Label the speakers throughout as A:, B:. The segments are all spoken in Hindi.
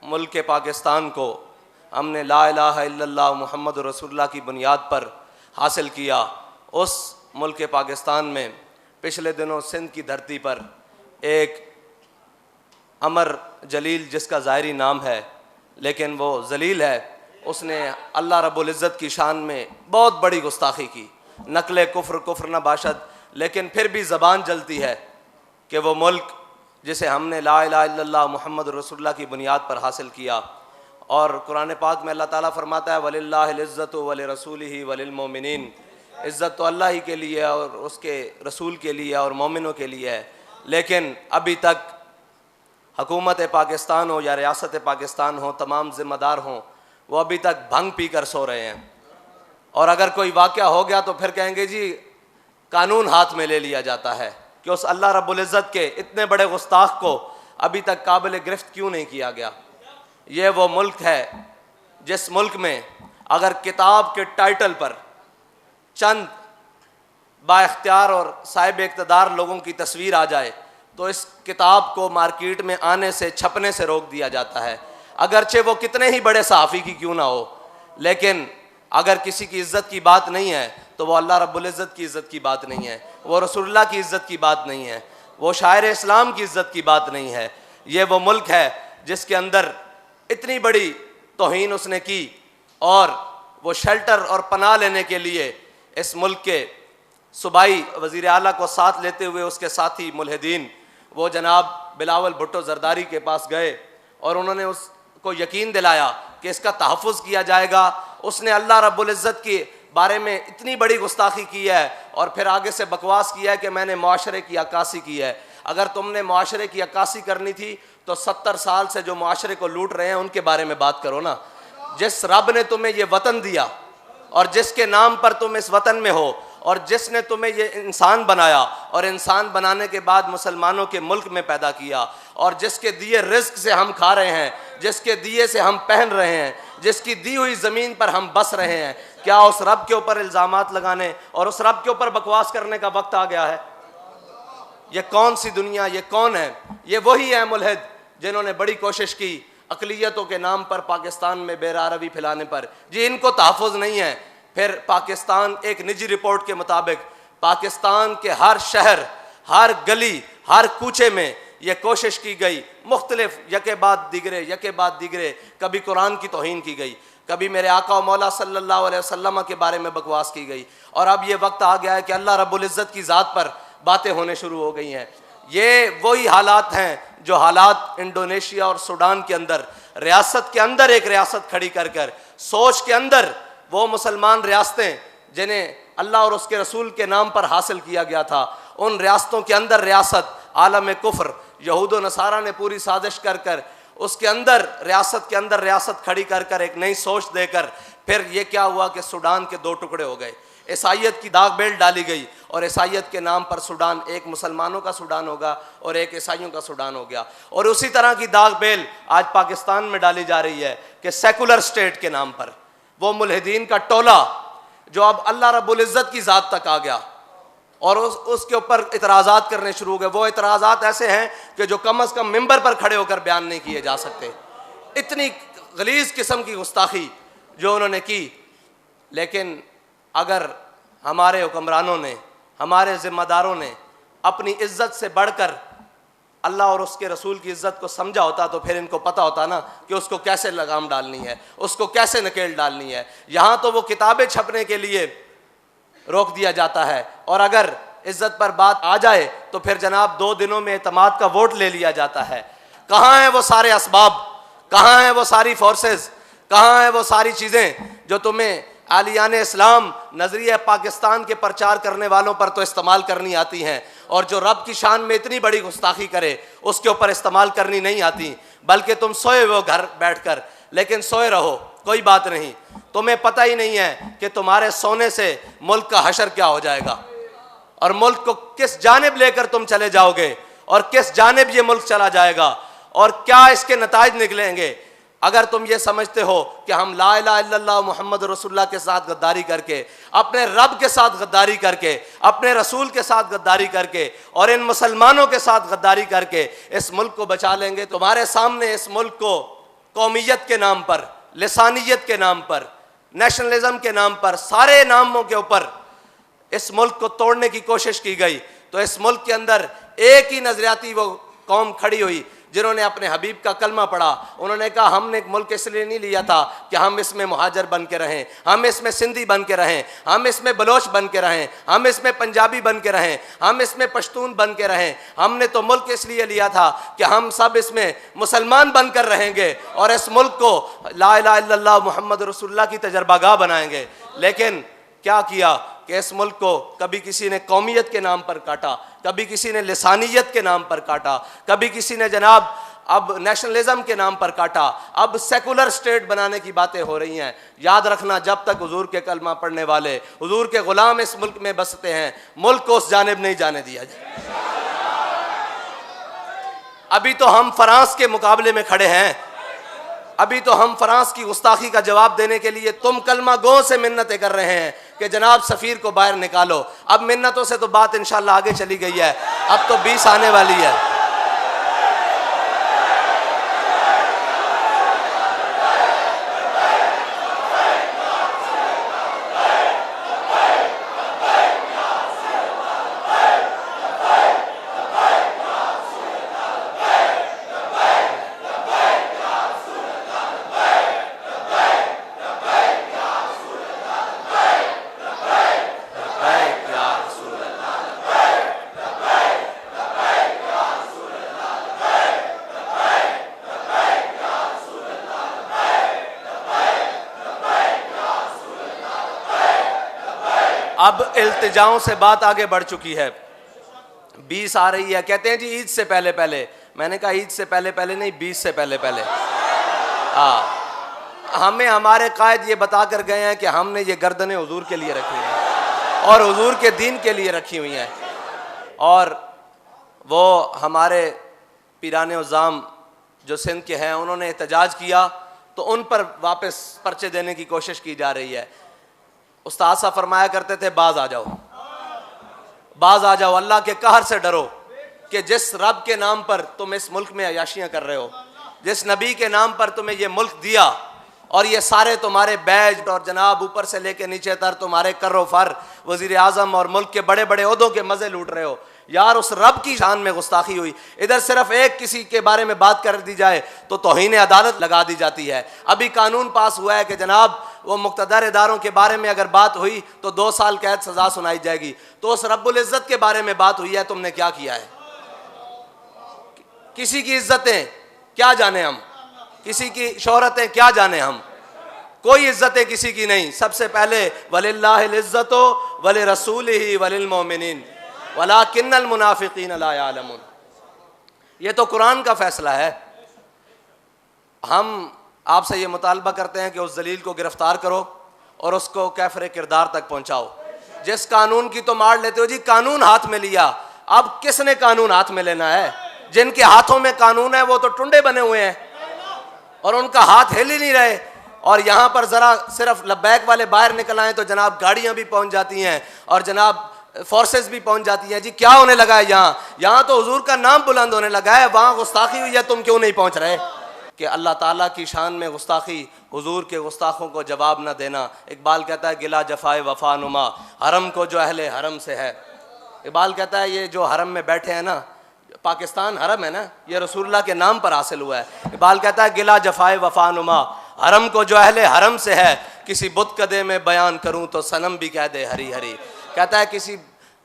A: मुल्क पाकिस्तान को हमने ला इलाहा इल्लल्लाह मुहम्मद रसूलुल्लाह की बुनियाद पर हासिल किया। उस मुल्क पाकिस्तान में पिछले दिनों सिंध की धरती पर एक अमर जलील जिसका ज़ाहिरी नाम है लेकिन वो जलील है, उसने अल्लाह रब्बुल इज़्ज़त की शान में बहुत बड़ी गुस्ताखी की। नकले कुफ्र न बाशद, लेकिन फिर भी ज़बान जलती है कि वो मुल्क जिसे हमने ला इलाहा इल्लल्लाह मुहम्मद रसूलुल्लाह की बुनियाद पर हासिल किया। और कुरान पाक में अल्लाह ताला फरमाता है वलिल्लाहिल इज़्ज़तु वलिरसूलिही वलिल मोमिनीन, इज़्ज़त तो अल्लाह ही के लिए है और उसके रसूल के लिए और मोमिनों के लिए है। लेकिन अभी तक हुकूमत पाकिस्तान हो या रियासत पाकिस्तान हो, तमाम ज़िम्मेदार हों, वो अभी तक भंग पी कर सो रहे हैं। और अगर कोई वाक़या हो गया तो फिर कहेंगे जी कानून हाथ में ले लिया जाता है कि उस अल्लाह रब्बुल इज़्ज़त के इतने बड़े गुस्ताख को अभी तक काबिल गिरफ्त क्यों नहीं किया गया। ये वो मुल्क है जिस मुल्क में अगर किताब के टाइटल पर चंद बाइख्तियार और साहिब इक़्तिदार लोगों की तस्वीर आ जाए तो इस किताब को मार्केट में आने से, छपने से रोक दिया जाता है, अगरचे वो कितने ही बड़े सहाफ़ी की क्यों ना हो। लेकिन अगर किसी की इज़्ज़त की बात नहीं है तो वो अल्लाह रब्बुल इज़्ज़त की इज़्ज़त की बात नहीं है, वो रसूलुल्लाह की इज़्ज़त की बात नहीं है, वो शायर इस्लाम की इज़्ज़त की बात नहीं है। ये वो मुल्क है जिसके अंदर इतनी बड़ी तौहीन उसने की और वो शेल्टर और पनाह लेने के लिए इस मुल्क के सूबाई वज़ीर आला को साथ लेते हुए उसके साथी मुल्हिदीन वो जनाब बिलावल भुट्टो ज़रदारी के पास गए और उन्होंने उसको यकीन दिलाया कि इसका तहफ़्फ़ुज़ किया जाएगा। उसने अल्लाह रब्बुल इज़्ज़त के बारे में इतनी बड़ी गुस्ताखी की है और फिर आगे से बकवास किया है कि मैंने मुआशरे की अक्कासी की है। अगर तुमने मुआशरे की अक्कासी करनी थी तो 70 साल से जो मुआशरे को लूट रहे हैं उनके बारे में बात करो ना। जिस रब ने तुम्हें ये वतन दिया और जिसके नाम पर तुम इस वतन में हो और जिसने तुम्हें ये इंसान बनाया और इंसान बनाने के बाद मुसलमानों के मुल्क में पैदा किया और जिसके दिए रिज़्क़ से हम खा रहे हैं, जिसके दिए से हम पहन रहे हैं, जिसकी दी हुई ज़मीन पर हम बस रहे हैं, क्या उस रब के ऊपर इल्ज़ामात लगाने और उस रब के ऊपर बकवास करने का वक्त आ गया है? ये कौन सी दुनिया, ये कौन है? ये वही है मुल्हिद जिन्होंने बड़ी कोशिश की अक़लियतों के नाम पर पाकिस्तान में बेरारवी फैलाने पर। जी इनको तहफ़्फ़ुज़ नहीं है। फिर पाकिस्तान, एक निजी रिपोर्ट के मुताबिक पाकिस्तान के हर शहर, हर गली, हर कूचे में यह कोशिश की गई, मुख्तलिफ यके बाद दिगरे, कभी कुरान की तौहीन की गई, कभी मेरे आका और मौला सल्लल्लाहु अलैहि वसल्लम के बारे में बकवास की गई। और अब ये वक्त आ गया है कि अल्लाह रब्बुल इज़्ज़त की ज़ात पर बातें होने शुरू हो गई हैं। ये वही हालात हैं जो हालात इंडोनेशिया और सूडान के अंदर, रियासत के अंदर एक रियासत खड़ी कर कर, सोच के अंदर वो मुसलमान रियासतें जिन्हें अल्लाह और उसके रसूल के नाम पर हासिल किया गया था, उन रियासतों के अंदर रियासत आलम कुफ्र यहूद नसारा ने पूरी साजिश कर कर उसके अंदर रियासत के अंदर रियासत खड़ी कर कर एक नई सोच देकर फिर ये क्या हुआ कि सूडान के 2 टुकड़े हो गए। ईसाइयत की दाग बेल्ट डाली गई और ईसाइयत के नाम पर सूडान एक मुसलमानों का सूडान होगा और एक ईसाइयों का सूडान हो गया। और उसी तरह की दाग बेल आज पाकिस्तान में डाली जा रही है कि सेकुलर स्टेट के नाम पर वो मुल्हिदीन का टोला जो अब अल्लाह रब्बुल इज़्ज़त की ज़ात तक आ गया और उसके ऊपर इतराज़ात करने शुरू हो गए। वो इतराज़ात ऐसे हैं कि जो कम अज़ कम मिंबर पर खड़े होकर बयान नहीं किए जा सकते। इतनी गलीज़ किस्म की गुस्ताखी जो उन्होंने की। लेकिन अगर हमारे हुक्मरानों ने, हमारे ज़िम्मेदारों ने अपनी इज़्ज़त से बढ़कर अल्लाह और उसके रसूल की इज़्ज़त को समझा होता तो फिर इनको पता होता ना कि उसको कैसे लगाम डालनी है, उसको कैसे नकेल डालनी है। यहाँ तो वो किताबें छपने के लिए रोक दिया जाता है और अगर इज़्ज़त पर बात आ जाए तो फिर जनाब 2 दिनों में एतमाद का वोट ले लिया जाता है। कहाँ हैं वो सारे असबाब, कहाँ हैं वो सारी फोर्सेस, कहाँ हैं वो सारी चीज़ें जो तुम्हें आलियान इस्लाम नज़रिया पाकिस्तान के प्रचार करने वालों पर तो इस्तेमाल करनी आती हैं और जो रब की शान में इतनी बड़ी गुस्ताखी करे उसके ऊपर इस्तेमाल करनी नहीं आती। बल्कि तुम सोए हो घर बैठकर, लेकिन सोए रहो, कोई बात नहीं। तुम्हें पता ही नहीं है कि तुम्हारे सोने से मुल्क का हशर क्या हो जाएगा और मुल्क को किस जानिब लेकर तुम चले जाओगे और किस जानिब ये मुल्क चला जाएगा और क्या इसके नताइज निकलेंगे। अगर तुम ये समझते हो कि हम ला इलाहा इल्लल्लाह मुहम्मद रसूलुल्लाह के साथ गद्दारी करके, अपने रब के साथ गद्दारी करके, अपने रसूल के साथ गद्दारी करके और इन मुसलमानों के साथ गद्दारी करके इस मुल्क को बचा लेंगे, तुम्हारे सामने इस मुल्क को कौमियत के नाम पर, लिसानियत के नाम पर, नेशनलिज्म के नाम पर, सारे नामों के ऊपर इस मुल्क को तोड़ने की कोशिश की गई। तो इस मुल्क के अंदर एक ही नजरियाती वो कौम खड़ी हुई जिन्होंने अपने हबीब का कलमा पढ़ा। उन्होंने कहा हमने एक मुल्क इसलिए नहीं लिया था कि हम इसमें मुहाजिर बन के रहें, हम इसमें सिंधी बन के रहें, हम इसमें बलोच बन के रहें, हम इसमें पंजाबी बन के रहें, हम इसमें पश्तून बन के रहें। हमने तो मुल्क इसलिए लिया था कि हम सब इसमें मुसलमान बनकर रहेंगे और इस मुल्क को ला इलाहा इल्लल्लाह मुहम्मद रसूलुल्लाह की तजर्बागाह बनाएंगे। लेकिन क्या किया कि इस मुल्क को कभी किसी ने कौमियत के नाम पर काटा, कभी किसी ने लिसानियत के नाम पर काटा, कभी किसी ने जनाब अब नेशनलिज्म के नाम पर काटा, अब सेकुलर स्टेट बनाने की बातें हो रही हैं। याद रखना, जब तक हुजूर के कलमा पढ़ने वाले, हुजूर के गुलाम इस मुल्क में बसते हैं, मुल्क को उस जानिब नहीं जाने दिया जाए। अभी तो हम फ्रांस के मुकाबले में खड़े हैं, अभी तो हम फ्रांस की गुस्ताखी का जवाब देने के लिए तुम कलमा गो से मिन्नतें कर रहे हैं कि जनाब सफीर को बाहर निकालो। अब मिन्नतों से तो बात इंशाल्लाह आगे चली गई है, अब तो 20 आने वाली है। अब इल्तिजाओं से बात आगे बढ़ चुकी है। 20 आ रही है, कहते हैं जी ईद से पहले पहले। मैंने कहा ईद से पहले पहले नहीं, 20 से पहले पहले। हमें हमारे कायद ये बता कर गए हैं कि हमने ये गर्दनें हुजूर के लिए रखी हैं और हुजूर के दीन के लिए रखी हुई हैं। और वो हमारे पीराने उज़ाम जो सिंध के हैं, उन्होंने एहतजाज किया तो उन पर वापस पर्चे देने की कोशिश की जा रही है। उस्ताद साहब फरमाया करते थे, बाज आ जाओ, बाज आ जाओ, अल्लाह के कहर से डरो कि जिस रब के नाम पर तुम इस मुल्क में अयाशियां कर रहे हो, जिस नबी के नाम पर तुम्हें ये मुल्क दिया और ये सारे तुम्हारे बैज और जनाब ऊपर से लेके नीचे तक तुम्हारे कर्रो फर वजीर आजम और मुल्क के बड़े बड़े ओहदों के मजे लूट रहे हो, यार उस रब की शान में गुस्ताखी हुई। इधर सिर्फ एक किसी के बारे में बात कर दी जाए तो तौहीन अदालत लगा दी जाती है। अभी कानून पास हुआ है कि जनाब वो मुक्तदर इदारों के बारे में अगर बात हुई तो 2 साल कैद सजा सुनाई जाएगी। तो उस रब्बुल इज्जत के बारे में बात हुई है, तुमने क्या किया है? किसी की इज्जतें क्या जाने हम, किसी की शोहरतें क्या जाने हम, कोई इज्जतें किसी की नहीं। सबसे पहले वलिल्लाहिल इज्जतु वलि रसूलिही वलिल मोमिनीन वलाकिन्नल मुनाफिकीन ला यालमून। ये तो कुरान का फैसला है। हम आपसे ये मुतालबा करते हैं कि उस जलील को गिरफ्तार करो और उसको कैफरे किरदार तक पहुंचाओ। जिस कानून की तो मार लेते हो जी, कानून हाथ में लिया, अब किसने कानून हाथ में लेना है? जिनके हाथों में कानून है वो तो टुंडे बने हुए हैं और उनका हाथ हिल ही नहीं रहे। और यहाँ पर जरा सिर्फ लब्बैक वाले बाहर निकल आए तो जनाब गाड़ियां भी पहुंच जाती हैं और जनाब फोर्सेस भी पहुंच जाती हैं। जी क्या होने लगा है यहाँ तो हुजूर का नाम बुलंद होने लगा है, वहां गुस्ताखी हुई है, तुम क्यों नहीं पहुंच रहे? कि अल्लाह ताला की शान में गुस्ताखी, हुजूर के गुस्ताखों को जवाब न देना। इकबाल कहता है गिला जफाए वफा नुमा हरम को जो अहले हरम से है। इकबाल कहता है ये जो हरम में बैठे हैं ना, पाकिस्तान हरम है ना, ये रसूलुल्लाह के नाम पर हासिल हुआ है। इकबाल कहता है गिला जफाए वफा नुमा हरम को जो अहले हरम से है, किसी बुत कदे में बयान करूं तो सनम भी कह दे हरी हरी। कहता है किसी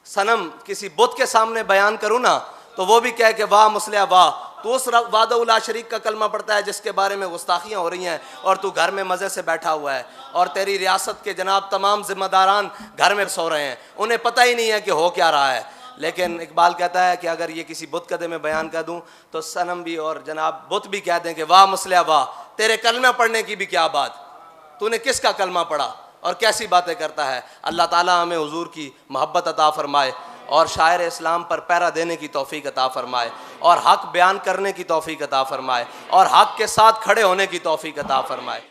A: सनम, किसी बुत के सामने बयान करूं ना तो वो भी कहे कि वाह मुसलिया वाह, तो उस वादउला शरीक का कलमा पढ़ता है जिसके बारे में गुस्ताखियाँ हो रही हैं और तू घर में मज़े से बैठा हुआ है और तेरी रियासत के जनाब तमाम जिम्मेदारान घर में सो रहे हैं, उन्हें पता ही नहीं है कि हो क्या रहा है। लेकिन इकबाल कहता है कि अगर ये किसी बुत कदे में बयान कर दूं तो सनम भी और जनाब बुत भी कह दें कि वाह मुसलिया वाह, तेरे कलमा पढ़ने की भी क्या बात, तूने किसका कलमा पढ़ा और कैसी बातें करता है। अल्लाह ताला हमें हुजूर की मोहब्बत अता फरमाए और शायर इस्लाम पर पैरा देने की तौफीक अता फरमाए और हक बयान करने की तौफीक अता फरमाए और हक के साथ खड़े होने की तौफीक अता फरमाए।